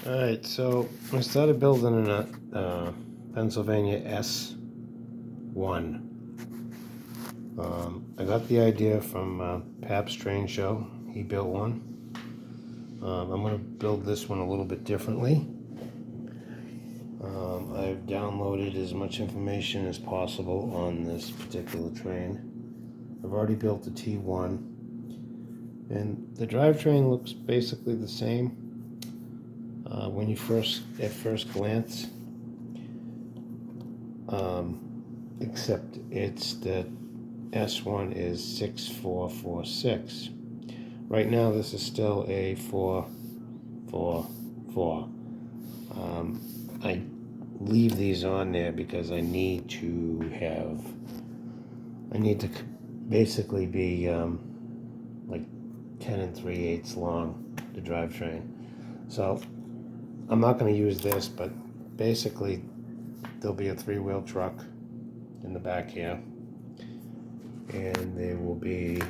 Alright, so I started building a Pennsylvania S1. I got the idea from Pap's Train Show. He built one. I'm going to build this one a little bit differently. I've downloaded as much information as possible on this particular train. I've already built the T1, and the drivetrain looks basically the same. When you at first glance, except it's the S1 is 6446. Right now, this is still a 444. I leave these on there because I need to basically be like 10 3/8 long, the drivetrain. So I'm not going to use this, but basically there'll be a 3-wheel truck in the back here, and there will be,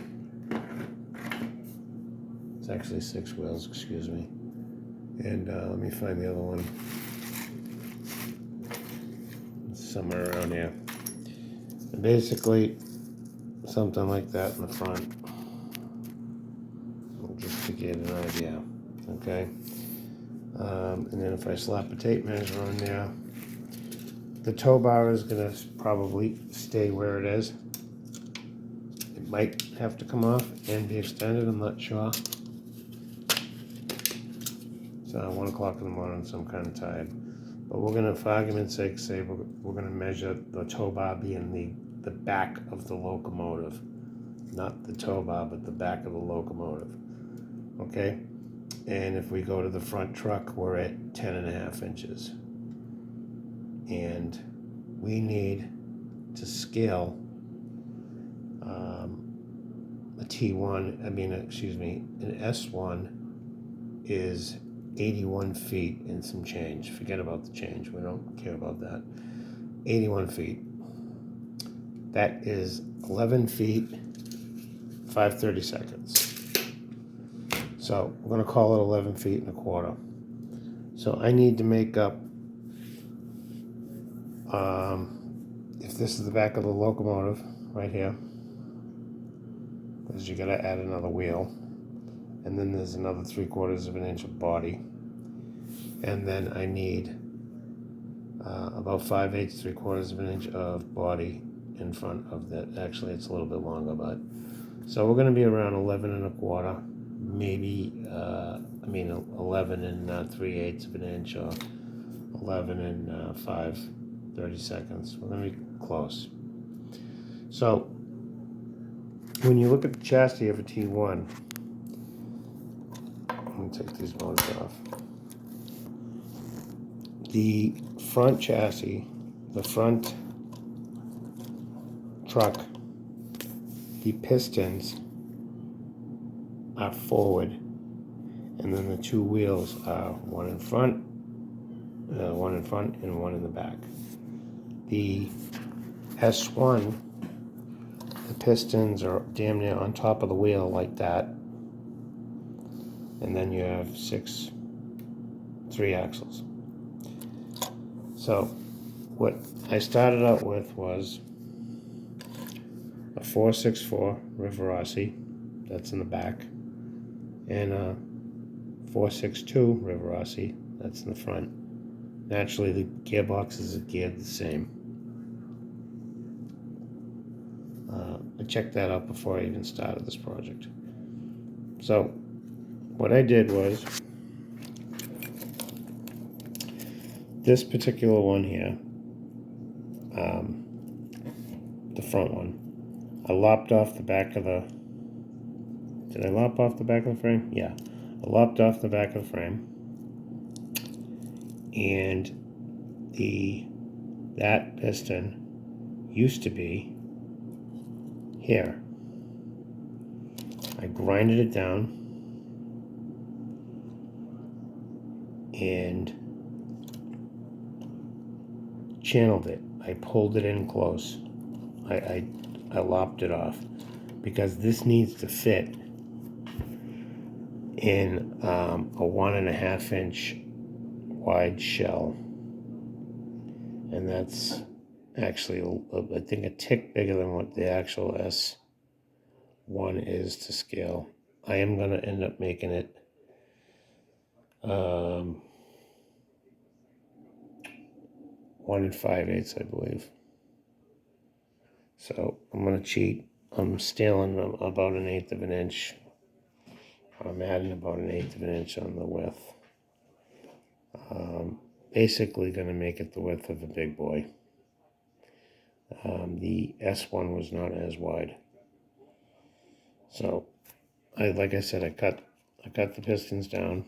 it's actually 6 wheels, excuse me, and let me find the other one. It's somewhere around here. And basically something like that in the front, just to get an idea. Okay. And then if I slap a tape measure on there, the tow bar is going to probably stay where it is. It might have to come off and be extended, I'm not sure. So 1 o'clock in the morning, so I'm kind of tired. But we're going to, for argument's sake, say we're going to measure the tow bar being the back of the locomotive. Not the tow bar, but the back of the locomotive. Okay? And if we go to the front truck, we're at 10.5 inches. And we need to scale a T1, an S1 is 81 feet and some change. Forget about the change, we don't care about that. 81 feet. That is 11 feet, 5/30 seconds. So we're going to call it 11 feet and a quarter. So I need to make up, if this is the back of the locomotive, right here, because you got to add another wheel, and then there's another 3/4 of an inch of body, and then I need about 5/8, 3/4 of an inch of body in front of that. Actually, it's a little bit longer, but so we're going to be around 11 and a quarter, maybe 11 and 3/8 of an inch, or 11 and 5/30 seconds. We're going to be close. So when you look at the chassis of a T1, let me take these motors off. The front chassis, the front truck, the pistons are forward, and then the 2 wheels are one in front and one in the back. The S1, the pistons are damn near on top of the wheel like that, and then you have 3 axles. So what I started out with was a 464 rivarossi, that's in the back, and a 462 rivarossi, that's in the front. Naturally, the gearboxes are geared the same. I checked that out before I even started this project. So what I did was, this particular one here, the front one, I lopped off the back of the, did I lop off the back of the frame? Yeah, I lopped off the back of the frame, and that piston used to be here. I grinded it down and channeled it. I pulled it in close. I lopped it off because this needs to fit in a 1.5 inch wide shell. And that's actually, I think, a tick bigger than what the actual S1 is to scale. I am going to end up making it 1 5/8, I believe. So I'm going to cheat. I'm stealing about 1/8 of an inch. I'm adding about 1/8 of an inch on the width. Basically going to make it the width of a big boy. The S1 was not as wide. So, like I said, I cut the pistons down.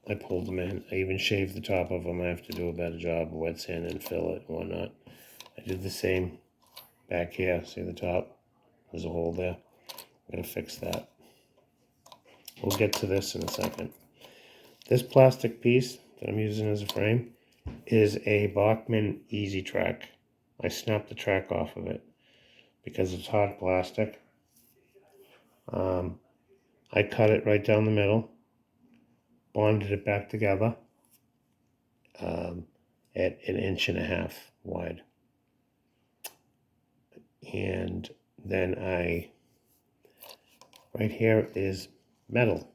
I pulled them in. I even shaved the top of them. I have to do a better job of wet sand and fill it and whatnot. I did the same back here. See the top? There's a hole there. I'm going to fix that. We'll get to this in a second. This plastic piece that I'm using as a frame is a Bachmann Easy Track. I snapped the track off of it because it's hard plastic. I cut it right down the middle, bonded it back together at 1.5 inches wide. And then right here is metal.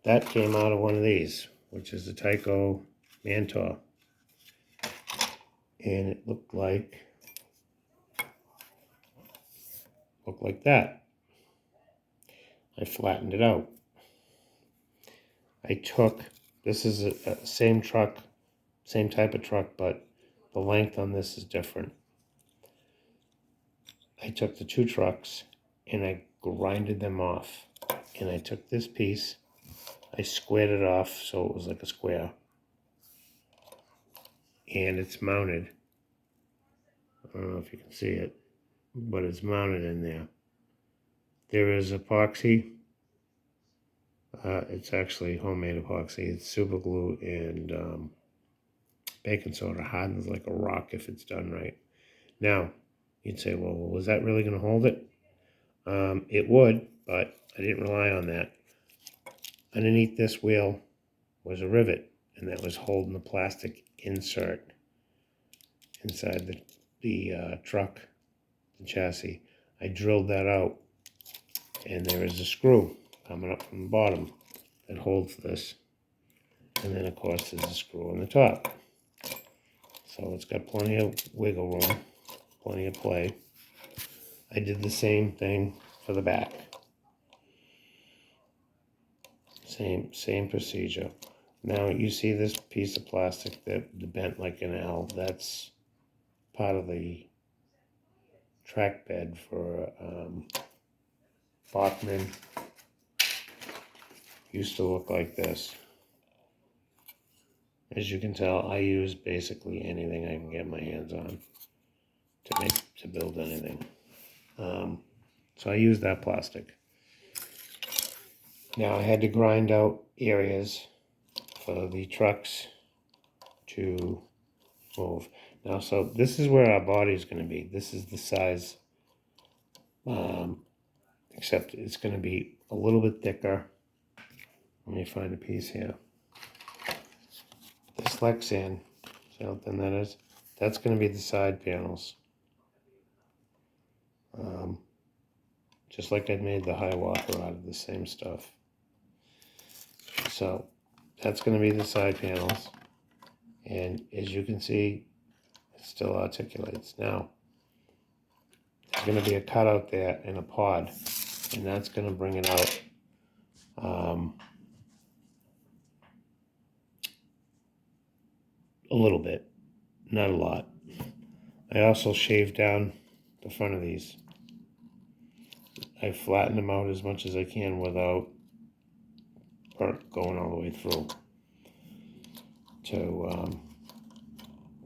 That came out of one of these, which is the Tyco Mantor. And it looked like that. I flattened it out. This is a same truck, same type of truck, but the length on this is different. I took the two trucks and I grinded them off. And I took this piece, I squared it off so it was like a square. And it's mounted. I don't know if you can see it, but it's mounted in there. There is epoxy. It's actually homemade epoxy. It's super glue and baking soda. Hardens like a rock if it's done right. Now, you'd say, well, was that really going to hold it? It would, but I didn't rely on that. Underneath this wheel was a rivet, and that was holding the plastic insert inside the truck, the chassis. I drilled that out, and there is a screw coming up from the bottom that holds this. And then, of course, there's a screw on the top. So it's got plenty of wiggle room, plenty of play. I did the same thing for the back. Same procedure. Now you see this piece of plastic that bent like an L. That's part of the track bed for Bachmann. Used to look like this. As you can tell, I use basically anything I can get my hands on to build anything. So I use that plastic. Now I had to grind out areas for the trucks to move. Now, so this is where our body is going to be. This is the size, except it's going to be a little bit thicker. Let me find a piece here. This Lexan, see how thin that is? That's going to be the side panels. Just like I made the high walker out of the same stuff. So that's going to be the side panels. And as you can see, it still articulates. Now, there's going to be a cutout there and a pod, and that's going to bring it out. A little bit, not a lot. I also shaved down the front of these. I flattened them out as much as I can without going all the way through to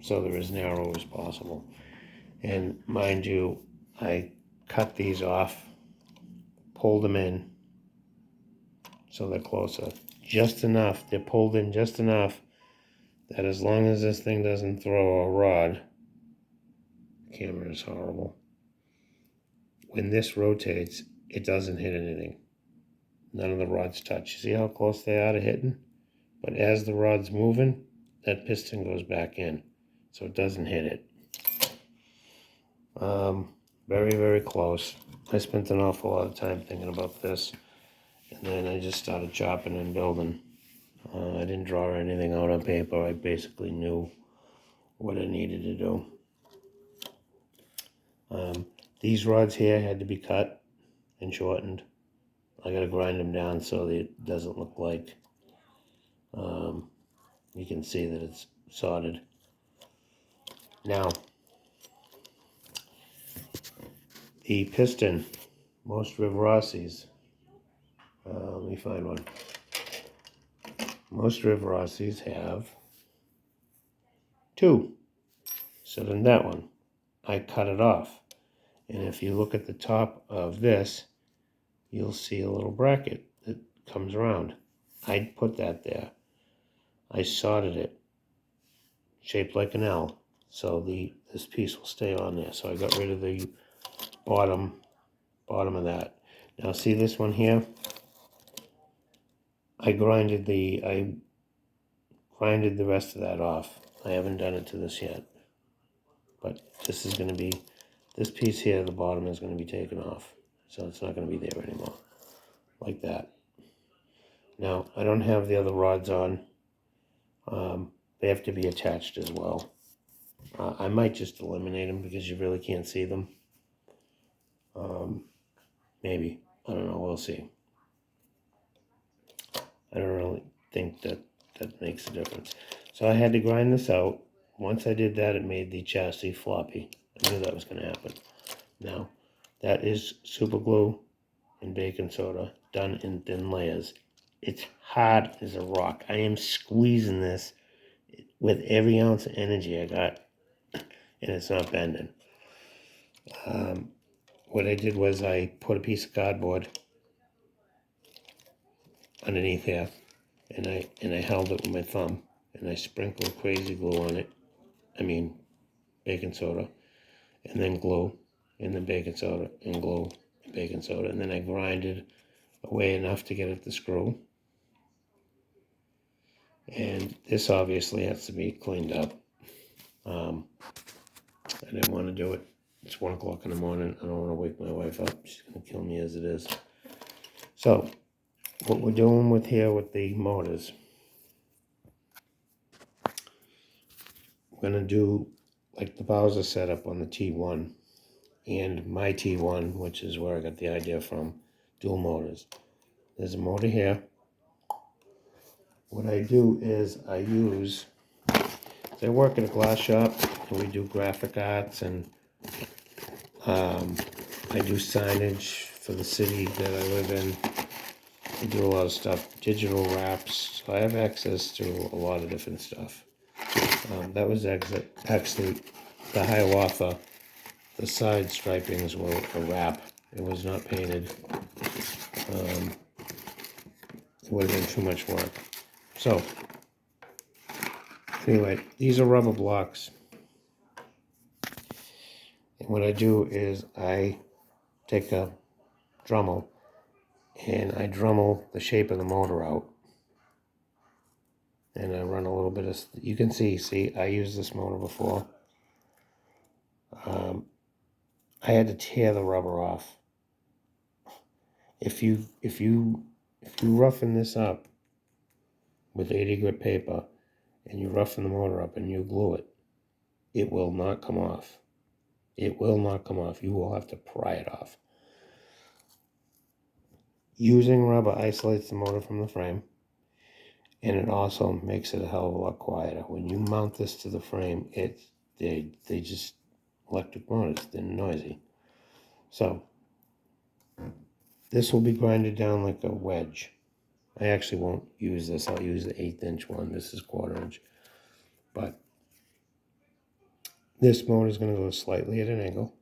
so they're as narrow as possible. And mind you, I cut these off, pulled them in so they're closer. Just enough, they're pulled in just enough that as long as this thing doesn't throw a rod, the camera is horrible. When this rotates, it doesn't hit anything. None of the rods touch. See how close they are to hitting? but as the rod's moving, that piston goes back in, so it doesn't hit it. Very, very close. I spent an awful lot of time thinking about this, and then I just started chopping and building. I didn't draw anything out on paper. I basically knew what I needed to do. These rods here had to be cut and shortened. I gotta grind them down so that it doesn't look like you can see that it's soldered. Now, the piston, most rivarossis, let me find one. Most rivarossis have 2. So then that one, I cut it off. And if you look at the top of this, you'll see a little bracket that comes around. I put that there. I soldered it, shaped like an L, so this piece will stay on there. So I got rid of the bottom of that. Now see this one here? I grinded the rest of that off. I haven't done it to this yet. But this is going to be, this piece here at the bottom is going to be taken off. So it's not going to be there anymore. Like that. Now, I don't have the other rods on. They have to be attached as well. I might just eliminate them because you really can't see them. Maybe. I don't know. We'll see. I don't really think that makes a difference. So I had to grind this out. Once I did that, it made the chassis floppy. I knew that was going to happen. Now, that is super glue and baking soda done in thin layers. It's hard as a rock. I am squeezing this with every ounce of energy I got, and it's not bending. What I did was I put a piece of cardboard underneath here, and I held it with my thumb, and I sprinkled crazy glue on it. I mean, baking soda, and then glue, and then baking soda, and glue, and baking soda, and then I grinded away enough to get it to screw. And this obviously has to be cleaned up. I didn't want to do it. It's 1 o'clock in the morning. I don't want to wake my wife up. She's going to kill me as it is. So, what we're doing with here with the motors, we're going to do like the Bowser setup on the T1 and my T1, which is where I got the idea from, dual motors. There's a motor here. What I do is I work at a glass shop, and we do graphic arts, and I do signage for the city that I live in. I do a lot of stuff, digital wraps, so I have access to a lot of different stuff. That was actually the Hiawatha. The side stripings were a wrap. It was not painted. It would have been too much work. So, anyway, these are rubber blocks. And what I do is I take a Dremel and I Dremel the shape of the motor out. And I run a little bit of, you can see, I used this motor before. I had to tear the rubber off. If you roughen this up with 80 grit paper and you roughen the motor up and you glue it, it will not come off. It will not come off. You will have to pry it off. Using rubber isolates the motor from the frame, and it also makes it a hell of a lot quieter. When you mount this to the frame, they just electric motors, they're noisy. So this will be grinded down like a wedge. I actually won't use this. I'll use the 1/8 inch one. This is 1/4 inch. But this motor is going to go slightly at an angle,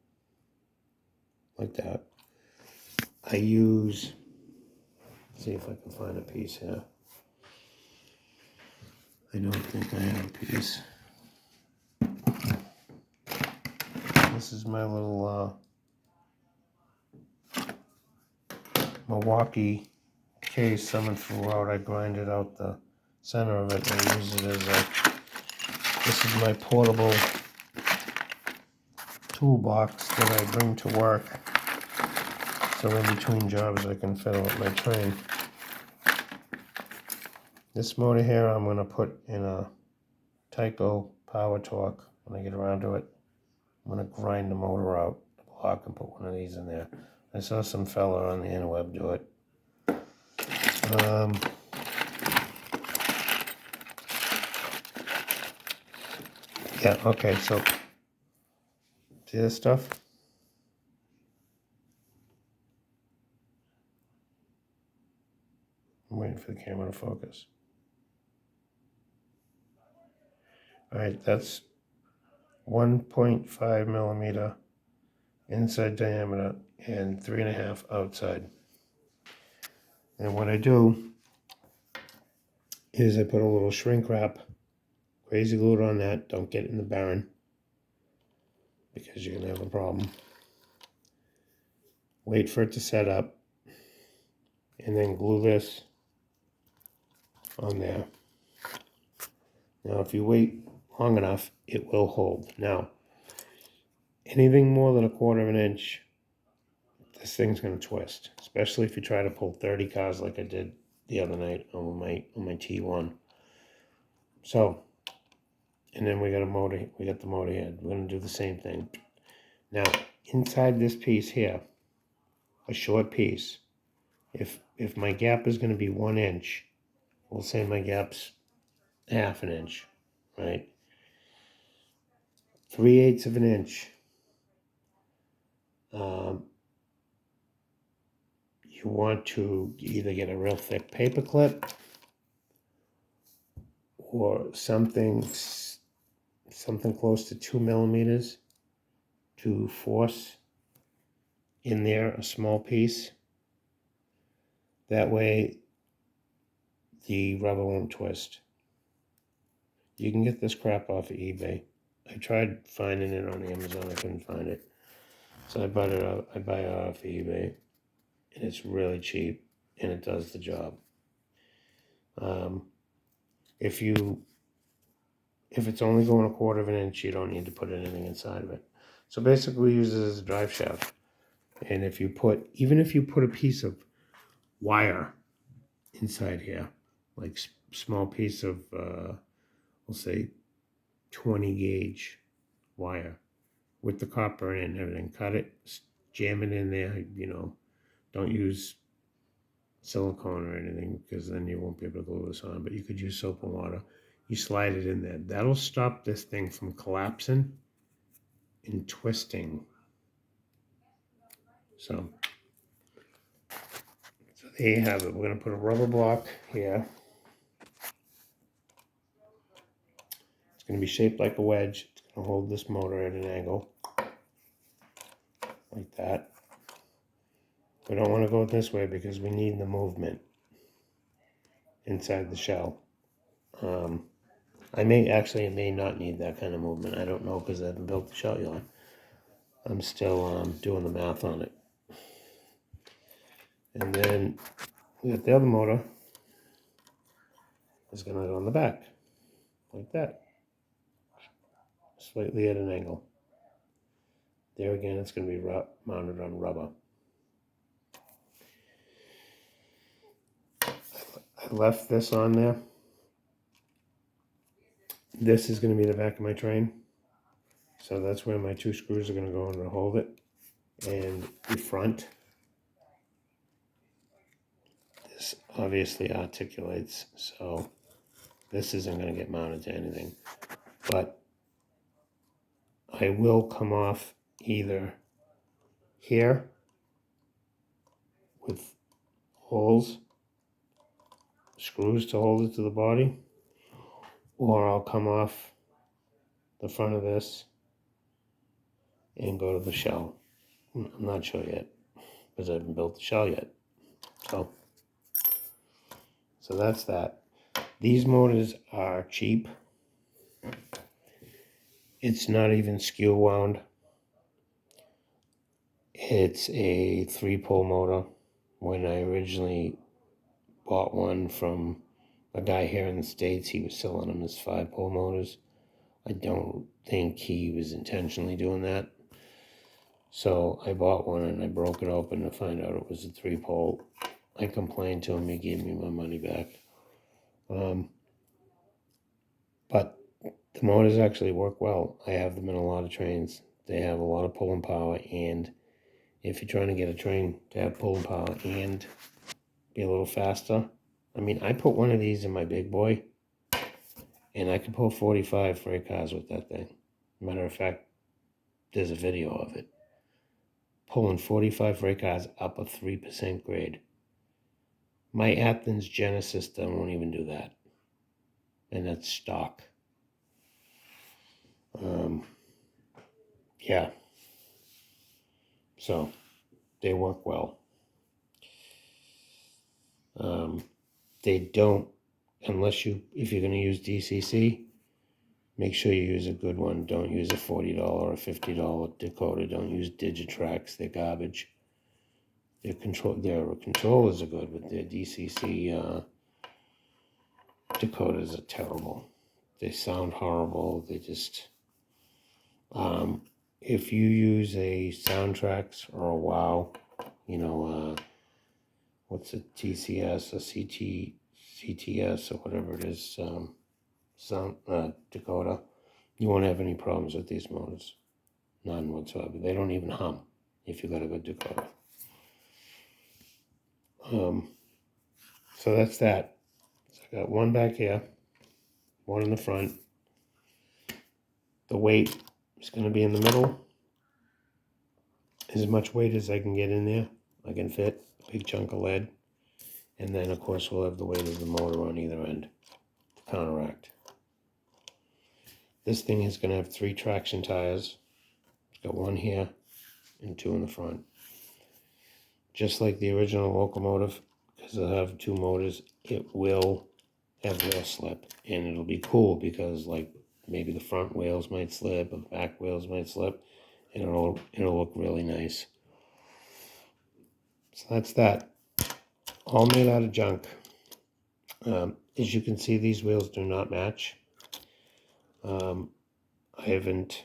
like that. I use, let's see if I can find a piece here. I don't think I have a piece. This is my little Milwaukee case someone threw out. I grinded out the center of it, and I use it as a, this is my portable toolbox that I bring to work. So in between jobs I can fiddle with my train. This motor here I'm going to put in a Tyco Power Torque when I get around to it. I'm going to grind the motor out, the block, and put one of these in there. I saw some fella on the interweb do it. Yeah, okay, so see this stuff? I'm waiting for the camera to focus. Alright, that's 1.5 millimeter inside diameter and 3.5 outside. And what I do is I put a little shrink wrap, crazy glued on that. Don't get it in the barren because you're gonna have a problem. Wait for it to set up and then glue this on there. Now if you wait long enough, it will hold. Now, anything more than 1/4 of an inch, this thing's gonna twist, especially if you try to pull 30 cars like I did the other night on my T1. So, and then we got the motor head. We're gonna do the same thing. Now, inside this piece here, a short piece, if my gap is gonna be 1 inch, we'll say my gap's 1/2 an inch, right? 3/8 of an inch. You want to either get a real thick paper clip or something close to 2 millimeters to force in there a small piece. That way the rubber won't twist. You can get this crap off of eBay. I tried finding it on Amazon, I couldn't find it. So I buy it off eBay, and it's really cheap, and it does the job. If it's only going 1/4 of an inch, you don't need to put anything inside of it. So basically we use it as a drive shaft. And even if you put a piece of wire inside here, like small piece of, we'll say 20 gauge wire with the copper in it and everything, cut it, jam it in there, don't use silicone or anything because then you won't be able to glue this on, but you could use soap and water. You slide it in there. That'll stop this thing from collapsing and twisting. So there you have it. We're going to put a rubber block here. It's going to be shaped like a wedge. It's going to hold this motor at an angle like that. We don't want to go this way because we need the movement inside the shell. I may not need that kind of movement. I don't know because I haven't built the shell yet. I'm still doing the math on it. And then we got the other motor. It's going to go on the back like that, slightly at an angle. There again, it's going to be mounted on rubber. I left this on there. This is going to be the back of my train. So that's where my 2 screws are going to go in to hold it. And the front, this obviously articulates, so this isn't going to get mounted to anything. But I will come off either here with holes, screws to hold it to the body, or I'll come off the front of this and go to the shell. I'm not sure yet because I haven't built the shell yet. So that's that. These motors are cheap. It's not even skew wound. It's a 3-pole motor. When I originally bought one from a guy here in the States, he was selling them as 5-pole motors. I don't think he was intentionally doing that. So I bought one and I broke it open to find out it was a 3-pole. I complained to him, he gave me my money back. But the motors actually work well. I have them in a lot of trains. They have a lot of pulling power, and if you're trying to get a train to have pulling power and be a little faster, I mean, I put one of these in my big boy, and I could pull 45 freight cars with that thing. Matter of fact, there's a video of it. Pulling 45 freight cars up a 3% grade. My Athens Genesis won't even do that. And that's stock. Yeah. So, they work well. They don't, if you're going to use DCC, make sure you use a good one. Don't use a $40 or $50 Dakota. Don't use Digitrax. They're garbage. Their controllers are good, but their DCC Dakotas are terrible. They sound horrible. They just, if you use a Soundtrax or a WOW, what's a TCS, a CTS, or whatever it is, Dakota, you won't have any problems with these motors. None whatsoever. They don't even hum if you got a good Dakota. So that's that. So I got one back here, one in the front. The weight is going to be in the middle. As much weight as I can get in there. I can fit a big chunk of lead. And then, of course, we'll have the weight of the motor on either end to counteract. This thing is going to have 3 traction tires. It's got 1 here and 2 in the front. Just like the original locomotive, because it'll have 2 motors, it will have wheel slip. And it'll be cool because, like, maybe the front wheels might slip or the back wheels might slip. And it'll look really nice. So that's that. All made out of junk. As you can see, these wheels do not match. I haven't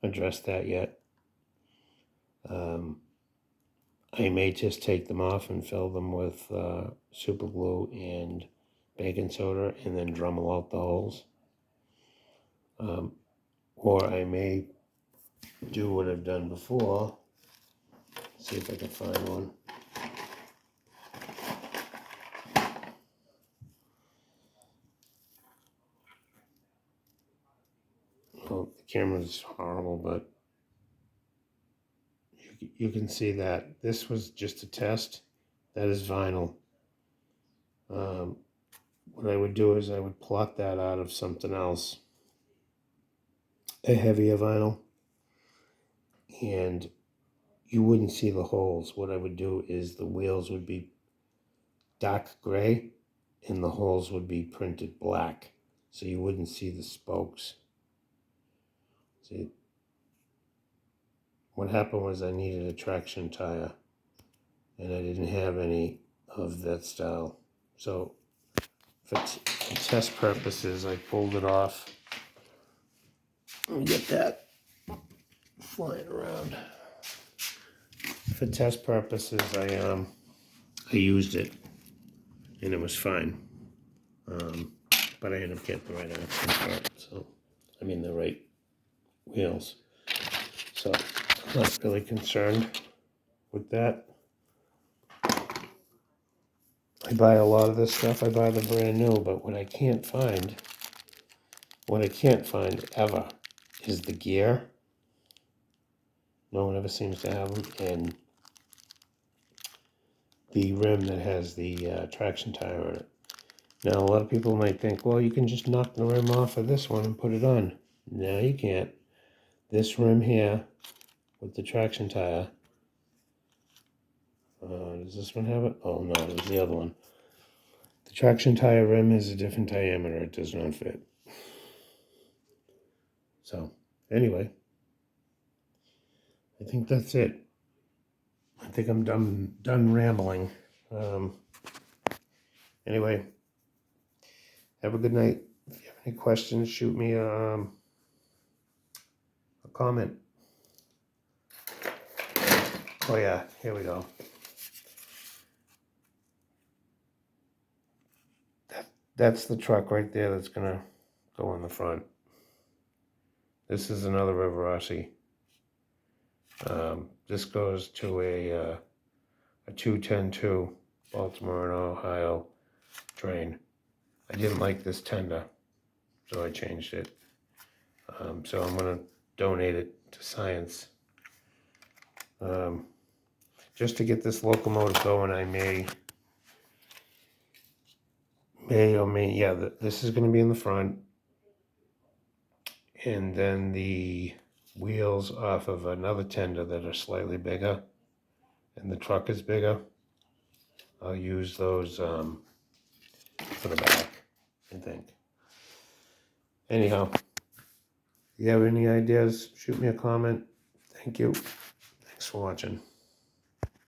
addressed that yet. I may just take them off and fill them with super glue and baking soda and then Dremel out the holes. Or I may do what I've done before. See if I can find one. Well, the camera's horrible, but you can see that this was just a test. That is vinyl. What I would do is I would plot that out of something else, a heavier vinyl, and you wouldn't see the holes. What I would do is the wheels would be dark gray and the holes would be printed black, so you wouldn't see the spokes. See, what happened was I needed a traction tire and I didn't have any of that style. So for test purposes, I pulled it off. Let me get that flying around. For test purposes, I used it, and it was fine. But I ended up getting the right action part, so the right wheels. So I'm not really concerned with that. I buy a lot of this stuff. I buy the brand new, but what I can't find ever is the gear. No one ever seems to have them, and the rim that has the traction tire on it. Now, a lot of people might think, well, you can just knock the rim off of this one and put it on. No, you can't. This rim here with the traction tire, does this one have it? Oh, no, it was the other one. The traction tire rim is a different diameter. It does not fit. So, anyway, I think that's it. I think I'm done rambling. Anyway, Have a good night. If you have any questions, shoot me a comment. Oh yeah, here we go. That's the truck right there that's gonna go in the front. This is another rivarossi. This goes to a 210-2 Baltimore and Ohio train. I didn't like this tender, so I changed it. So I'm gonna donate it to science. Just to get this locomotive going, I may or may, yeah, this is gonna be in the front. And then the wheels off of another tender that are slightly bigger, and the truck is bigger. I'll use those for the back, I think. Anyhow, if you have any ideas, shoot me a comment. Thank you. Thanks for watching.